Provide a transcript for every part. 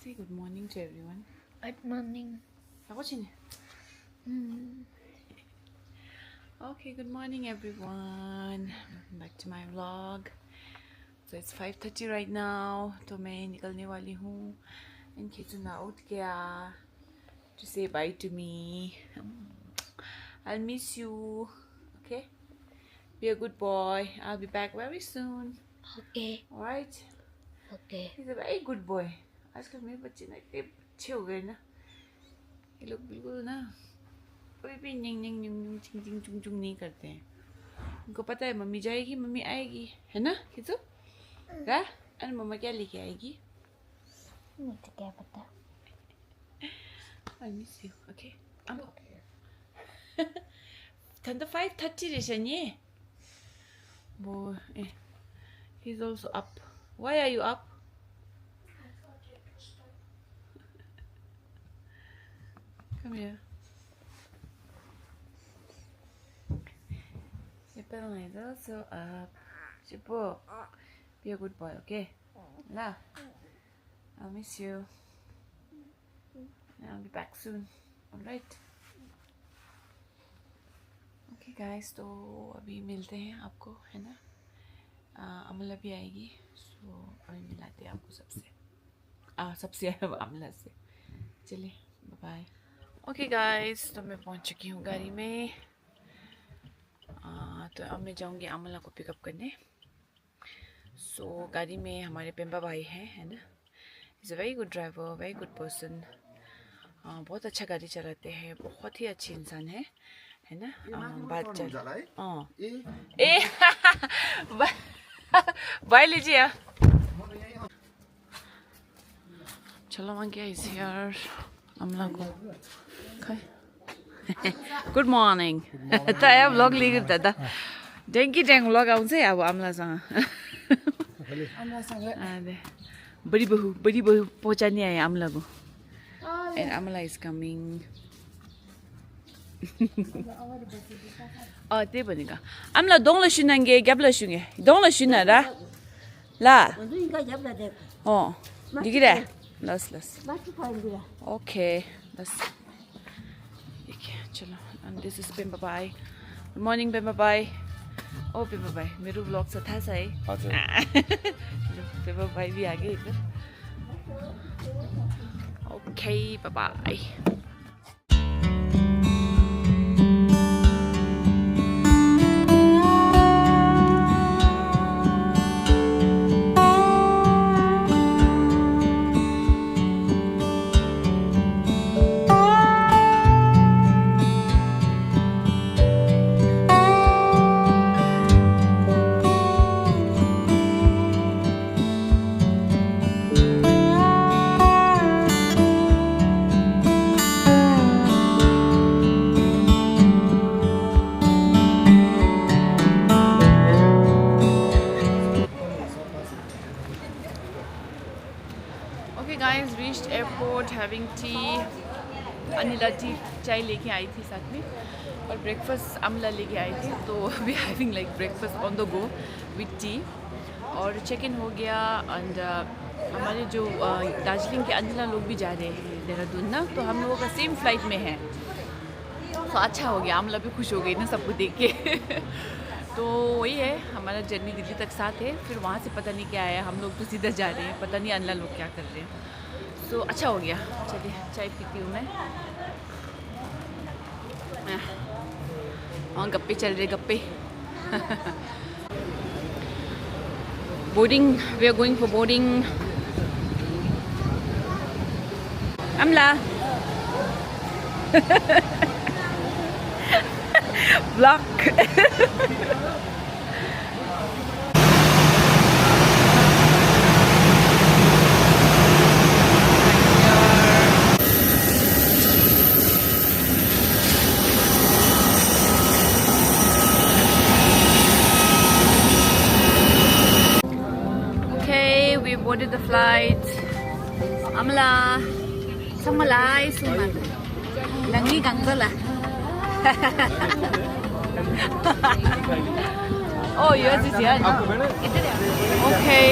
Say good morning to everyone. Good morning. Watching. Okay, good morning everyone. Welcome back to my vlog. So it's 5:30 right now. तो मैं निकलने वाली हूँ. And Kituna उठ गया to say bye to me. I'll miss you. Okay. Be a good boy. I'll be back very soon. Okay. Alright. Okay. He's a very good boy. आजकल मेरे बच्चे ना इतने अच्छे हो गए ना. ये लोग बिल्कुल ना कोई भी निंग निंग निंग चिंग चिंग चुंग चुंग नहीं करते हैं. उनको पता है मम्मी जाएगी, मम्मी आएगी, है ना किसो? क्या? अरे मम्मा क्या लेके आएगी? मुझे क्या पता? I miss you. Okay. Tanda 5:30 रहेछ Boy, he's also up. Why are you up? Come here. Shippo is also up. Shippo, be a good boy, okay? La, I'll miss you. I'll be back soon. Alright? Okay guys, तो अभी मिलते हैं आपको, है ना? अमला भी आएगी, so अभी मिलाते हैं आपको सबसे अमला से. चलिए, बाय बाय. ओके गाइस, तो मैं पहुंच चुकी हूँ गाड़ी में. तो अब मैं जाऊँगी अमला को पिकअप करने. सो गाड़ी में हमारे पेम्बा भाई हैं, है ना? Is a very good driver, very good person. बहुत अच्छा गाड़ी चलाते हैं, बहुत ही अच्छे इंसान है ना? बात चल भाई लीजिए. चलो मंगिया इज हियर. अमला को गुड मर्निङ. त अब भ्लग लिएको दादा ड्याङ्की ड्याङ भ्लग आउँछ है अब अमलासँग. बडी बहू पहुँचाने आए अमला को. And Amala is coming. त्यही भनेको. Amla dongla shunange gyabla shunge. Dongla shuna ra. La. Digire. Las. Okay. Las. चलो. And this is Pemba Bhai. Good morning Pemba Bhai. Oh Pemba Bhai, मेरो vlog छ थाहा छ है? हजुर. Pemba Bhai भी आ गए इधर. Okay, bye-bye. Okay guys, reached airport having tea. Anila T चाय लेके आई थी साथ में और ब्रेकफास्ट अमला लेके आई थी. तो we having like breakfast on the go with tea. और चेक इन हो गया. एंड हमारे जो दार्जिलिंग के अनिला लोग भी जा रहे हैं देहरादून ना, तो हम लोगों का सेम फ्लाइट में है. तो अच्छा हो गया, अमला भी खुश हो गई ना सबको देख के. तो वही है, हमारा जर्नी दिल्ली तक साथ है. फिर वहाँ से पता नहीं क्या आया, हम लोग तो सीधा जा रहे हैं, पता नहीं अनला लोग क्या कर रहे हैं. तो अच्छा हो गया. चलिए चाय पीती हूँ मैं. हाँ गप्पे चल रहे गप्पे. Boarding, we are going for boarding. Amla block. Okay, we boarded the flight. Amla, samalai suman. Nangi gangala. Oh, yours is here. Okay,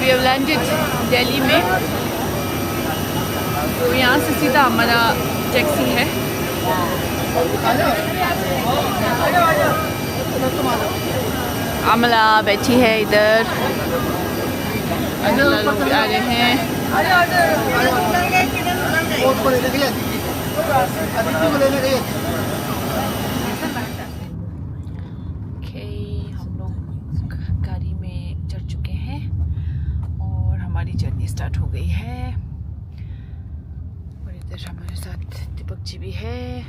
we have landed Delhi में. तो यहाँ से सीधा हमारा टैक्सी है। अमला बैठी है इधर, अमला लोग आ रहे हैं। हम लोग गाड़ी में चढ़ चुके हैं और हमारी जर्नी स्टार्ट हो गई है। और इधर हमारे साथ दीपक जी भी है।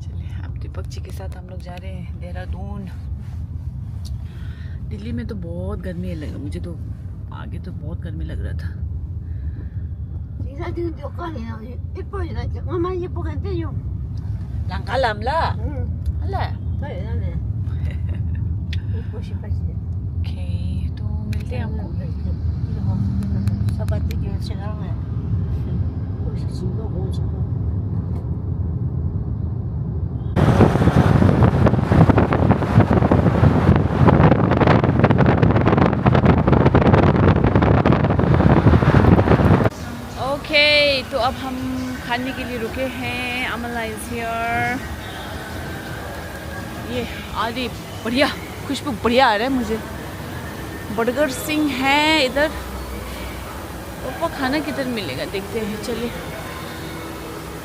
चलिए अब दीपक जी के साथ हम लोग जा रहे हैं देहरादून। दिल्ली में तो बहुत गर्मी लगा मुझे, तो आगे तो बहुत गर्मी लग रहा था। तो मिलते हैं आपको। तो अब हम खाने के लिए रुके हैं। अमला इज हियर। ये आदि बढ़िया खुशबू बढ़िया आ रहा है मुझे। बर्गर सिंह है इधर। प्रॉपर खाना किधर मिलेगा देखते हैं। चलिए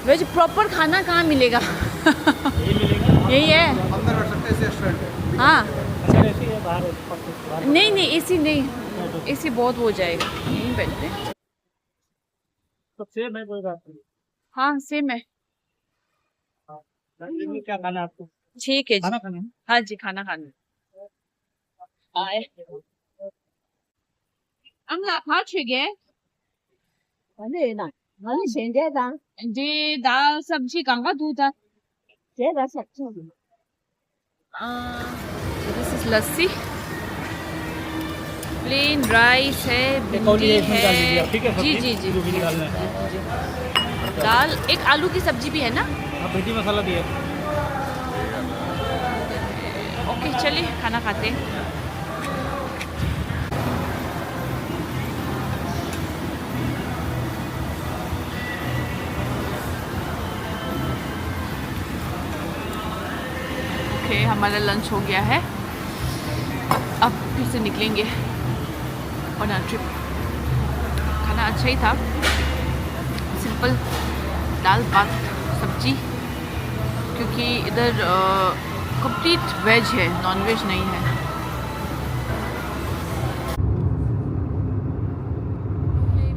वेज प्रॉपर खाना कहाँ मिलेगा? यही है। हाँ नहीं एसी नहीं, एसी बहुत हो जाएगा। यहीं बैठते हैं। सेम है, कोई बात नहीं। हाँ सेम है। क्या खाना आपको? ठीक है जी। खाना खाना है? हाँ जी खाना खाना आए। जी दाल सब्जी कहाँ दूध है। This is lassi, plain rice है, भिंडी है। ठीक है जी जी जी। जो भी निकालना है। दाल, एक आलू की सब्जी भी है ना? आप भिंडी मसाला दिए। ओके चलिए खाना खाते हैं। ओके हमारा लंच हो गया है। अब फिर से निकलेंगे ऑन अ ट्रिप। खाना अच्छा ही था, सिंपल दाल भात सब्जी, क्योंकि इधर कंप्लीट वेज है, नॉन वेज नहीं है।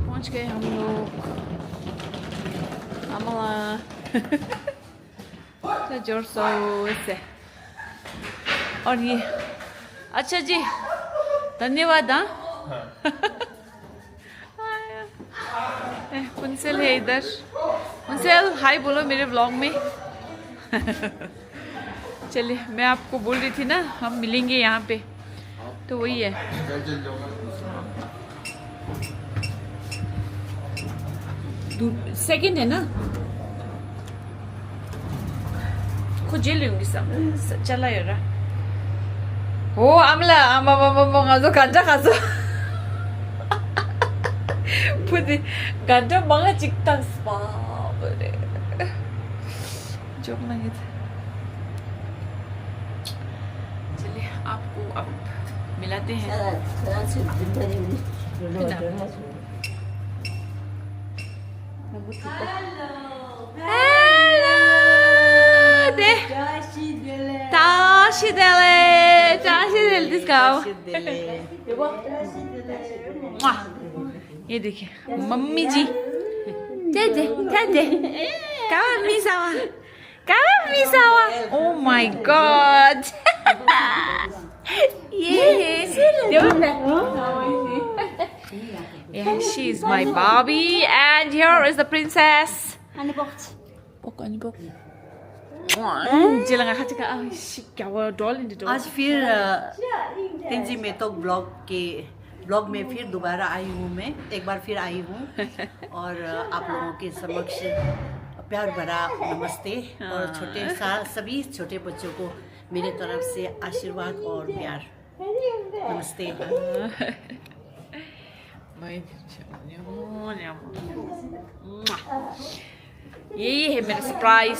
पहुंच गए हम लोग अमला। तो जोर से। और ये अच्छा जी धन्यवाद। हाँ पुंसेल है इधर। पुंसेल हाय बोलो मेरे व्लॉग में। चलिए मैं आपको बोल रही थी ना हम मिलेंगे यहाँ पे, तो वही है। सेकंड है ना, खुद जेल लूंगी सब चला यार। ओ आमला आमामामामाzo 간장 가서 부디 간장 mga 직당 스파 그래 जोक लगे थे। चलिए आपको अब मिलाते हैं। 다시 될 दिसकाओ। ये देखिए mummy ji Dede Kawamisawa oh my god yeah she's my Barbie and here is the princess आज फिर तेंजी में तो ब्लॉग में फिर दोबारा आई हूँ। मैं एक बार फिर आई हूँ और आप लोगों के समक्ष प्यार भरा नमस्ते और सभी छोटे बच्चों को मेरे तरफ से आशीर्वाद और प्यार नमस्ते। यही है मेरा सरप्राइज।